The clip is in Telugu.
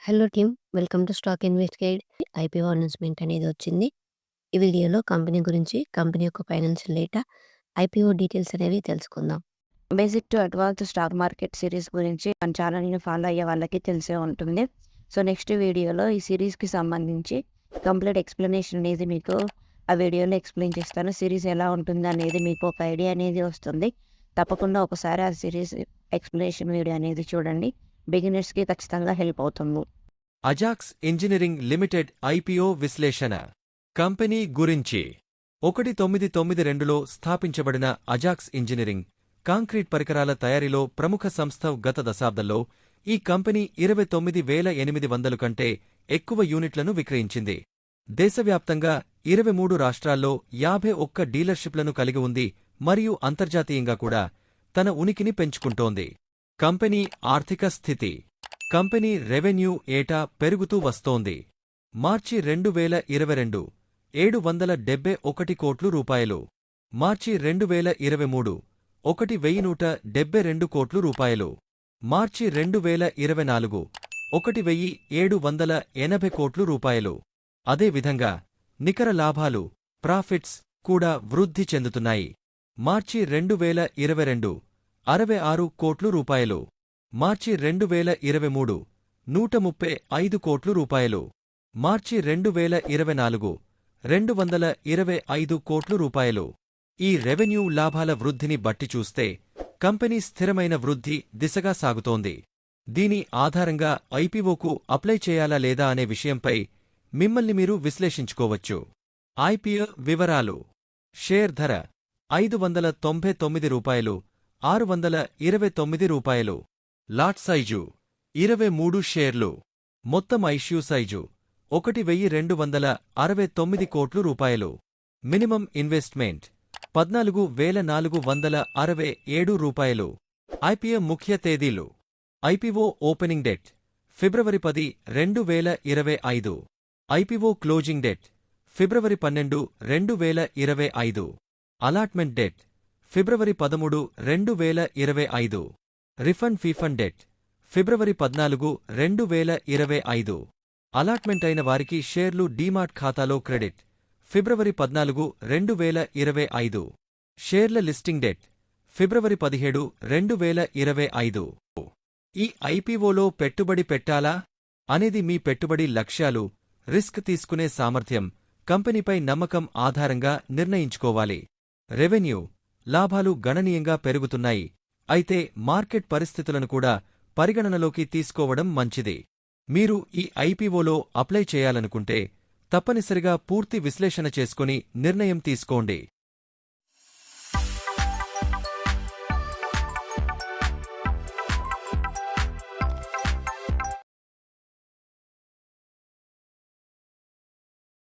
Hello team, welcome to stock invest guide. IPO announcement అనేది వచ్చింది. ఈ వీడియోలో కంపెనీ గురించి, కంపెనీ యొక్క ఫైనాన్షియల్ డేటా, ఐపీఓ డీటెయిల్స్ అనేవి తెలుసుకుందాం. Basic to advance stock market series గురించి మన ఛానల్ని ఫాలో అయ్యే వాళ్ళకి తెలిసే ఉంటుంది. సో నెక్స్ట్ వీడియోలో ఈ సిరీస్కి సంబంధించి కంప్లీట్ ఎక్స్ప్లెనేషన్ అనేది మీకు ఆ వీడియోలో ఎక్స్ప్లెయిన్ చేస్తాను. సిరీస్ ఎలా ఉంటుంది అనేది మీకు ఒక ఐడియా అనేది వస్తుంది. తప్పకుండా ఒకసారి ఆ సిరీస్ ఎక్స్ప్లెనేషన్ వీడియో అనేది చూడండి. బిగినర్స్కి ఖచ్చితంగా హెల్ప్ అవుతుంది. అజాక్స్ ఇంజనీరింగ్ లిమిటెడ్ ఐపీఓ విశ్లేషణ. కంపెనీ గురించి 1992లో స్థాపించబడిన అజాక్స్ ఇంజనీరింగ్ కాంక్రీట్ పరికరాల తయారీలో ప్రముఖ సంస్థ. గత దశాబ్దంలో ఈ కంపెనీ 29,800 కంటే ఎక్కువ యూనిట్లను విక్రయించింది. దేశవ్యాప్తంగా 23 రాష్ట్రాల్లో 51 డీలర్షిప్లను కలిగి ఉంది మరియు అంతర్జాతీయంగా కూడా తన ఉనికిని పెంచుకుంటోంది. కంపెనీ ఆర్థిక స్థితి. కంపెనీ రెవెన్యూ ఏటా పెరుగుతూ వస్తోంది. మార్చి 2022 771 కోట్లు రూపాయలు. మార్చి 2023 1172 కోట్లు రూపాయలు. మార్చి 2024 1780 కోట్లు రూపాయలు. అదేవిధంగా నికర లాభాలు ప్రాఫిట్స్ కూడా వృద్ధి చెందుతున్నాయి. మార్చి 2022 66 కోట్లు రూపాయలు. మార్చి 2023 135 కోట్లు రూపాయలు. మార్చి 2024 225 కోట్లు రూపాయలు. ఈ రెవెన్యూ లాభాల వృద్ధిని బట్టి చూస్తే కంపెనీ స్థిరమైన వృద్ధి దిశగా సాగుతోంది. దీని ఆధారంగా ఐపీఓకు అప్లై చేయాలా లేదా అనే విషయంపై మిమ్మల్ని మీరు విశ్లేషించుకోవచ్చు. ఐపీఓ వివరాలు. షేర్ ధర ₹599, 629 రూపాయలు. లాట్ సైజు 23 షేర్లు. మొత్తం ఇష్యూ సైజు 1,269 కోట్లు రూపాయలు. మినిమం ఇన్వెస్ట్మెంట్ ₹14,467 రూపాయలు. ఐపీఓ ముఖ్య తేదీలు. ఐపీఓ ఓపెనింగ్ డేట్ ఫిబ్రవరి 10, 2025. ఐపీఓ క్లోజింగ్ డేట్ ఫిబ్రవరి 12, 2025. అలాట్మెంట్ డేట్ ఫిబ్రవరి 13, 2025. రిఫండ్ ఫీఫండ్ డేట్ ఫిబ్రవరి 14, 2025. అలాట్మెంట్ అయిన వారికి షేర్లు డీమాట్ ఖాతాలో క్రెడిట్ ఫిబ్రవరి 14, 2025. షేర్ల లిస్టింగ్ డేట్ ఫిబ్రవరి 17, 2025. ఈ ఐపీఓలో పెట్టుబడి పెట్టాలా అనేది మీ పెట్టుబడి లక్ష్యాలు, రిస్క్ తీసుకునే సామర్థ్యం, కంపెనీపై నమ్మకం ఆధారంగా నిర్ణయించుకోవాలి. రెవెన్యూ లాభాలు గణనీయంగా పెరుగుతున్నాయి. అయితే మార్కెట్ పరిస్థితులను కూడా పరిగణనలోకి తీసుకోవడం మంచిది. మీరు ఈ ఐపీఓలో అప్లై చేయాలనుకుంటే తప్పనిసరిగా పూర్తి విశ్లేషణ చేసుకుని నిర్ణయం తీసుకోండి.